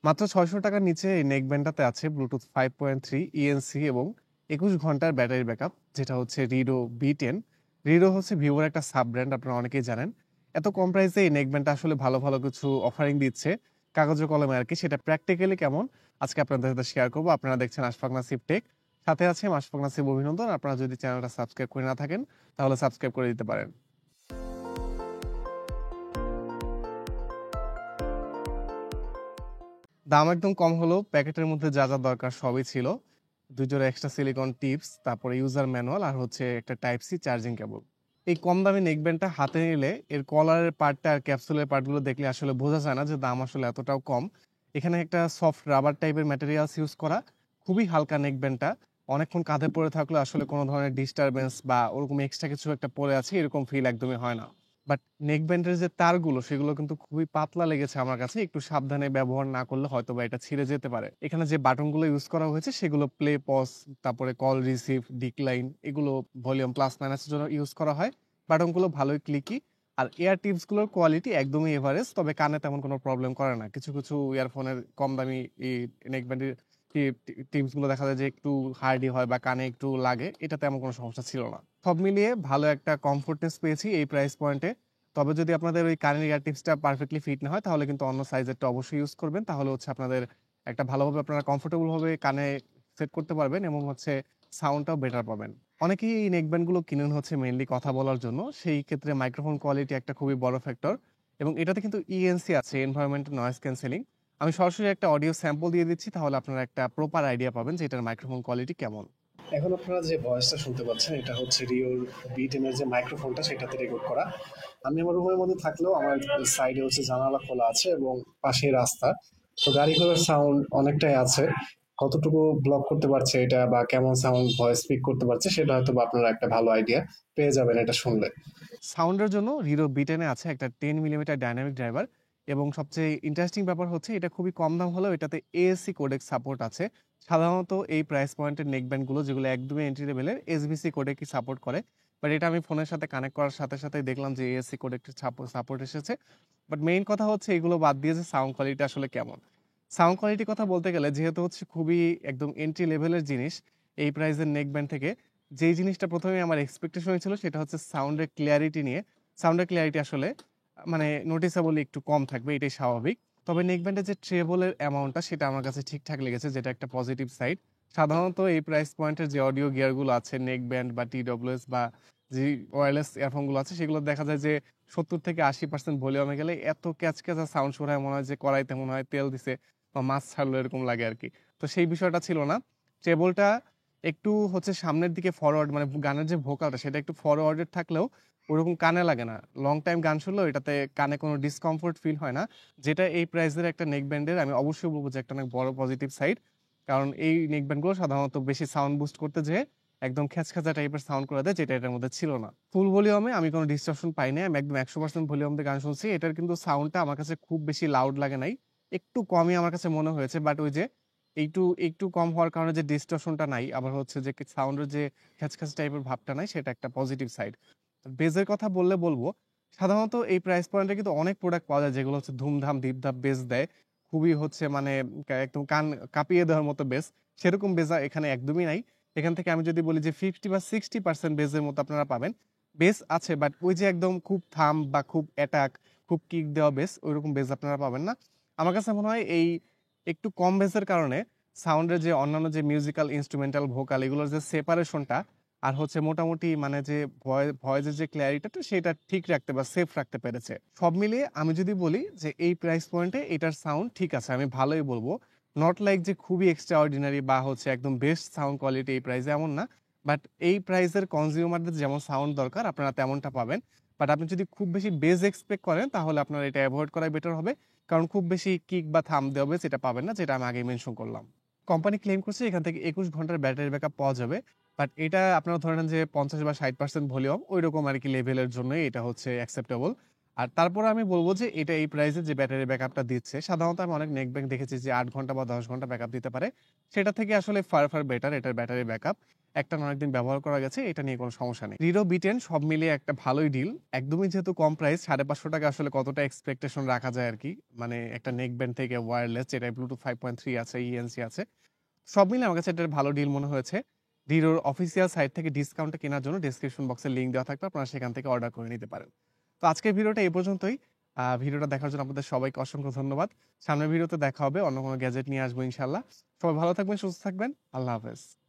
মাত্র ৳৬০০ নিচে এই নেক ব্যান্ডটাতে আছে ব্লুটুথ 5.3 ইএনসি এবং ২১ ঘন্টার ব্যাটারি ব্যাকআপ, যেটা হচ্ছে রিডো B10। রিডো হচ্ছে ভিভোর একটা সাব ব্র্যান্ড, আপনারা অনেকেই জানেন। এত কম প্রাইসে এই নেক ব্যান্ডটা আসলে ভালো, ভালো কিছু অফারিং দিচ্ছে। কাগজে কলমে আরকি। সেটা প্র্যাকটিক্যালি কেমন আজকে আপনাদের সাথে শেয়ার করব। আপনারা দেখছেন আশফাক নাসিব টেক। সাথে আছে আমি আশফাক নাসিব অভিনন্দন। আপনারা যদি চ্যানেলটা সাবস্ক্রাইব করে না থাকেন তাহলে সাবস্ক্রাইব করে দিতে পারেন। দাম একদম কম হলেও প্যাকেটের মধ্যে যা, যা দরকার সবই ছিল। ২ জোড়া এক্সট্রা সিলিকন টিপস, তারপরে ইউজার ম্যানুয়াল আর হচ্ছে একটা টাইপ সি চার্জিং কেবল। এই কম দামি নেকব্যান্ডটা হাতে নিলে এর কলারের পার্টটা আর ক্যাপসুলের পার্টগুলো দেখলে আসলে বোঝা যায় না যে দাম আসলে এতটাও কম। এখানে একটা সফট রাবার টাইপের ম্যাটেরিয়ালস ইউজ করা। খুবই হালকা নেকব্যান্ডটা। অনেকক্ষণ কাঁধে পড়ে থাকলে আসলে কোনো ধরনের ডিস্টারবেন্স বা ওরকম এক্সট্রা কিছু একটা পড়ে আছে এরকম ফিল একদমই হয় না। বাট নেকব্যান্ডের যে তারগুলো সেগুলো কিন্তু খুবই পাতলা লেগেছে আমার কাছে। একটু সাবধানে ব্যবহার না করলে হয়তোবা এটা ছিঁড়ে যেতে পারে। এখানে যে বাটনগুলো ইউজ করা হয়েছে সেগুলো প্লে, পজ, তারপরে কল রিসিভ, ডিক্লাইন, এগুলো ভলিউম প্লাস মাইনাসের জন্য ইউজ করা হয়। বাটনগুলো ভালোই ক্লিকি। আর এয়ার টিপস গুলোর কোয়ালিটি একদমই এভারেজ, তবে কানে তেমন কোনো প্রবলেম করে না। কিছু, কিছু ইয়ারফোনের কম দামি এই নেকব্যান্ডের টিপস গুলো দেখা যায় যে একটু হার্ডি হয় বা কানে একটু লাগে। এটা তেমন কোনো সমস্যা ছিল না। সব মিলিয়ে ভালো একটা কমফোর্টনেস পেয়েছি এই প্রাইস পয়েন্টে। তবে যদি আপনাদের ওই কানের ইয়ার টিপসটা পারফেক্টলি ফিট না হয় তাহলে কিন্তু অন্য সাইজেরটা অবশ্যই ইউজ করবেন। তাহলে হচ্ছে আপনাদের একটা ভালোভাবে আপনারা কমফোর্টেবল ভাবে কানে সেট করতে পারবেন এবং হচ্ছে সাউন্ডটাও বেটার পাবেন। অনেকেই এই নেকব্যান্ড গুলো কিনেন হচ্ছে মেইনলি কথা বলার জন্য। সেই ক্ষেত্রে মাইক্রোফোন কোয়ালিটি একটা খুবই বড় ফ্যাক্টর এবং এটাতে কিন্তু ইএনসি আছে, এনভায়রনমেন্টাল নয়েজ ক্যান্সেলিং। আমি সরাসরি একটা অডিও স্যাম্পল দিয়ে দিচ্ছি, তাহলে আপনারা একটা প্রপার আইডিয়া পাবেন যে এটার মাইক্রোফোন কোয়ালিটি কেমন। এখন আপনারা যে ভয়েসটা শুনতে পাচ্ছেন এটা হচ্ছে রিওর B10 এর যে মাইক্রোফোনটা সেটাতে রেকর্ড করা। আমি আমার রুমের মধ্যে থাকলেও আমার সাইডে হচ্ছে জানালা খোলা আছে এবং পাশেই রাস্তা। তো গাড়ি ঘোড়ার সাউন্ড অনেকটাই আছে। কতটুকু ব্লক করতে পারছে এটা বা কেমন সাউন্ড ভয়েস পিক করতে পারছে সেটা হয়তো বা আপনারা একটা ভালো আইডিয়া পেয়ে যাবেন এটা শুনলে। সাউন্ডের জন্য রিডো B10 এ আছে একটা 10 মিলিমিটার ডাইনামিক ড্রাইভার এবং সবচেয়ে ইন্টারেস্টিং ব্যাপার হচ্ছে এটা খুবই কম দাম হলেও এটাতে AAC কোডেক সাপোর্ট আছে। সাধারণত এই প্রাইস পয়েন্টের নেক ব্যান্ড গুলো যেগুলো একদমই এন্ট্রি লেভেলের SBC কোডেকই সাপোর্ট করে। বাট এটা আমি ফোনের সাথে কানেক্ট করার সাথে সাথে দেখলাম যে AAC কোডেকটির সাপোর্ট এসেছে। বাট মেইন কথা হচ্ছে এগুলো বাদ দিয়ে যে সাউন্ড কোয়ালিটি আসলে কেমন। সাউন্ড কোয়ালিটির কথা বলতে গেলে যেহেতু হচ্ছে খুবই একদম এন্ট্রি লেভেলের জিনিস, এই প্রাইসের নেক ব্যান্ড থেকে যেই জিনিসটা ১ম এ আমার এক্সপেকটেশন ছিল সেটা হচ্ছে সাউন্ডের ক্লিয়ারিটি নিয়ে। সাউন্ডের ক্লিয়ারিটি আসলে মানে নোটিসেবলি একটু কম থাকবে, এটাই স্বাভাবিক। তবে নেকব্যান্ডের যে ট্রেবলের অ্যামাউন্টটা সেটা আমার কাছে ঠিকঠাক লেগেছে, যেটা একটা পজিটিভ সাইড। সাধারণত এই প্রাইস পয়েন্টের যে অডিও গিয়ারগুলো আছে নেকব্যান্ড বা TWS বা যে ওয়্যারলেস ইয়ারফোনগুলো আছে সেগুলো দেখা যায় যে ৭০-৮০% ভলিউমে গেলে এত ক্যাচক্যাচা সাউন্ড শুরু হয়, মনে হয় যে কড়াইতে মনে হয় তেল দিছে বা মাছ ছাড়লো এরকম লাগে আরকি। তো সেই বিষয়টা ছিল না। ট্রেবলটা একটু হচ্ছে সামনের দিকে ফরওয়ার্ড, মানে গানের যে ভোকালটা সেটা একটু ফরওয়ার্ডেড থাকলেও ওরকম কানে লাগে না। লং টাইম গান শুনলেও এটাতে কানে কোনো ডিসকমফোর্ট ফিল হয় না। যেটা এই প্রাইসের একটা নেক ব্যান্ডের আমি অবশ্যই বলব যে একটা অনেক বড় পজিটিভ সাইড। কারণ এই নেক ব্যান্ডগুলো সাধারণত বেশি সাউন্ড বুস্ট করতে যেয়ে একদম খ্যাচখ্যাচা টাইপের সাউন্ড করে দেয়, যেটা এটার মধ্যে ছিল না। ফুল ভলিউমে আমি কোনো ডিস্টরশন পাই নাই। আমি একদম ১০০% ভলিউম দিয়ে গান শুনছি। এটার কিন্তু সাউন্ডটা আমার কাছে খুব বেশি লাউড লাগে নাই। একটু কমই আমার কাছে মনে হয়েছে। বাট ওই যে একটু কম হওয়ার কারণে যে ডিস্টরশনটা নাই, আবার হচ্ছে যে সাউন্ডের যে খ্যাচখ্যাচ টাইপের ভাবটা নাই, সেটা একটা পজিটিভ সাইড। বেজের কথা বললে বলবো, সাধারণত এই প্রাইস পয়েন্টে কিন্তু অনেক প্রোডাক্ট পাওয়া যায় যেগুলো হচ্ছে ধুমধাম ধীপধাপ বেজ দেয়। খুবই হচ্ছে মানে একদম কান কাঁপিয়ে দেওয়ার মতো বেজ। সেরকম বেজ এখানে একদমই নাই। এখান থেকে আমি যদি বলি যে 50 বা 60% বেজের মতো আপনারা পাবেন। বেজ আছে বাট ওই যে একদম খুব থাম বা খুব অ্যাটাক, খুব কিক দেওয়া বেজ ওইরকম বেজ আপনারা পাবেন না। আমার কাছে মনে হয় এই একটু কম বেজের কারণে সাউন্ডের যে অন্যান্য যে মিউজিক্যাল ইন্সট্রুমেন্টাল ভোকাল এগুলোর যে সেপারেশনটা আর হচ্ছে মোটামুটি মানে যে ভয়েসের যে ক্ল্যারিটিটা সেটা ঠিক রাখতে বা সেফ রাখতে পেরেছে। সব মিলিয়ে আমি যদি বলি যে এই প্রাইস পয়েন্টে এটার সাউন্ড ঠিক আছে, আমি ভালোই বলবো। নট লাইক যে খুবই এক্সট্রা অর্ডিনারি বা হচ্ছে একদম বেস্ট সাউন্ড কোয়ালিটি এই প্রাইসে, এমন না। বাট এই প্রাইসের কনজিউমারদের যেমন সাউন্ড দরকার আপনারা তেমনটা পাবেন। বাট আপনি যদি খুব বেশি বেজ এক্সপেক্ট করেন তাহলে আপনার এটা অ্যাভয়েড করাই বেটার হবে। কারণ খুব বেশি কিক বা থাম দেওয়া বেজ এটা পাবেন না, যেটা আমি আগেই মেনশন করলাম। কোম্পানি ক্লেম করছে এখান থেকে ২১ ঘন্টার ব্যাটারি ব্যাকআপ পাওয়া যাবে। বাট এটা আপনারা ধরে নেন যে ৫০ বা ৬০% ভলিউম ঐরকম আরকি লেভেলের জন্যই এটা হচ্ছে অ্যাকসেপ্টেবল। আর তারপরে আমি বলব যে এটা এই প্রাইসে যে ব্যাটারি ব্যাকআপটা দিচ্ছে, সাধারণত আমি অনেক নেক ব্যাংক দেখেছি যে ৮ ঘন্টা বা ১০ ঘন্টা ব্যাকআপ দিতে পারে। সেটা থেকে আসলে ফার বেটার এটার ব্যাটারি ব্যাকআপ। একটানা অনেকদিন ব্যবহার করা গেছে, এটা নিয়ে কোনো সমস্যা নেই। Redmi B10 সব মিলিয়ে একটা ভালোই ডিল। একদমই যেহেতু কম প্রাইস, ৳৫৫০ আসলে কতটা এক্সপেকটেশন রাখা যায় আরকি। মানে একটা নেক ব্যান্ড থেকে ওয়্যারলেস যেটায় ব্লুটুথ 5.3 আছে, ENC আছে। সব মিলিয়ে আমার কাছে এটা ভালো ডিল মনে হয়েছে। Redmi অফিসিয়াল সাইট থেকে ডিসকাউন্টে কেনার জন্য ডেসক্রিপশন বক্সে লিংক দেওয়া থাকবে। আপনারা সেখান থেকে অর্ডার করে নিতে পারেন। তো আজকের ভিডিওটা এই পর্যন্তই। ভিডিওটা দেখার জন্য আপনাদের সবাইকে অসংখ্য ধন্যবাদ। সামনের ভিডিওতে দেখা হবে। অন্য কোনো গ্যাজেট নিয়ে আসবো ইনশাআল্লাহ। সবাই ভালো থাকবেন, সুস্থ থাকবেন। আল্লাহ হাফেজ।